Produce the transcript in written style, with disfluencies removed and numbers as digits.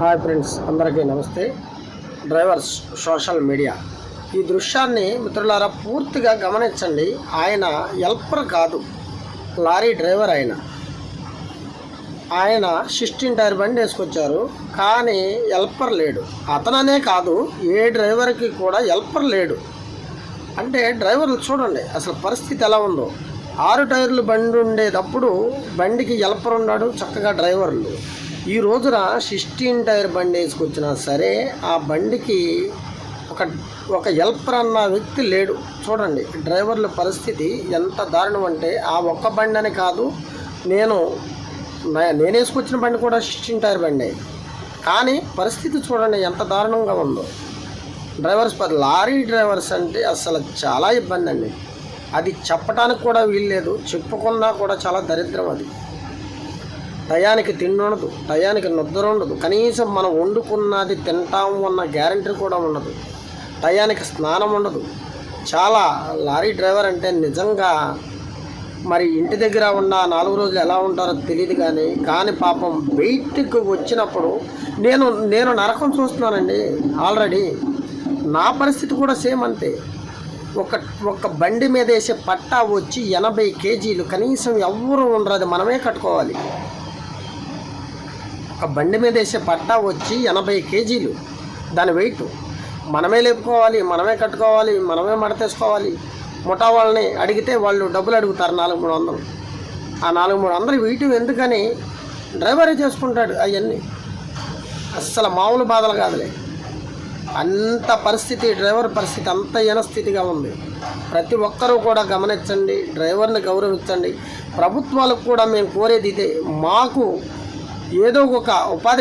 Hi friends, అందరికీ నమస్తే. Drivers social media ఈ దృశ్యాన్ని మిత్రులారా పూర్తిగా గమనించండి. ఆయన హెల్పర్ కాదు, లారీ డ్రైవర్. ఆయన 16 టైర్ బండి వేసుకొచ్చారు, కానీ హెల్పర్ లేడు. అతననే కాదు, ఏ డ్రైవర్కి కూడా హెల్పర్ లేడు. అంటే డ్రైవర్లు చూడండి అసలు పరిస్థితి ఎలా ఉందో. 6 టైర్లు బండి ఉండేటప్పుడు బండికి హెల్పర్ ఉన్నాడు, చక్కగా డ్రైవర్లు. ఈ రోజున 16 టైర్ బండి వేసుకొచ్చినా సరే ఆ బండికి ఒక హెల్పర్ అన్న వ్యక్తి లేడు. చూడండి డ్రైవర్ల పరిస్థితి ఎంత దారుణం అంటే, ఆ ఒక్క బండి అని కాదు, నేను వేసుకొచ్చిన బండి కూడా 16 టైర్ బండి. కానీ పరిస్థితి చూడండి ఎంత దారుణంగా ఉందో. లారీ డ్రైవర్స్ అంటే అసలు చాలా ఇబ్బంది అండి. అది చెప్పడానికి కూడా వీల్లేదు, చెప్పుకున్నా కూడా చాలా దరిద్రం. అది టయానికి తిండి ఉండదు, టయానికి నిద్ర ఉండదు, కనీసం మనం వండుకున్నది తింటాము అన్న గ్యారంటీ కూడా ఉండదు, టయానికి స్నానం ఉండదు. చాలా లారీ డ్రైవర్ అంటే నిజంగా మరి ఇంటి దగ్గర ఉన్న 4 రోజులు ఎలా ఉంటారో తెలియదు. కానీ పాపం బయటికి వచ్చినప్పుడు నేను నరకం చూస్తున్నానండి. ఆల్రెడీ నా పరిస్థితి కూడా సేమ్ అంతే. ఒక బండి మీద వేసే పట్టా వచ్చి 80 కేజీలు, కనీసం ఎవరు ఉండరు, అది మనమే కట్టుకోవాలి. ఒక బండి మీద వేసే పట్టా వచ్చి 80 కేజీలు, దాని వెయిట్ మనమే లేపుకోవాలి, మనమే కట్టుకోవాలి, మనమే మడతేసుకోవాలి. ముఠా వాళ్ళని అడిగితే వాళ్ళు డబ్బులు అడుగుతారు 400-300. ఆ 400-300 వీటి ఎందుకని డ్రైవరే చేసుకుంటాడు. అవన్నీ అస్సలు మామూలు బాధలు కాదులే. అంత పరిస్థితి, డ్రైవర్ పరిస్థితి అంత స్థితిగా ఉంది. ప్రతి ఒక్కరూ కూడా గమనించండి, డ్రైవర్ని గౌరవించండి. ప్రభుత్వాలకు కూడా మేము కోరేది ఇదే, మాకు ఏదో ఒక ఉపాధి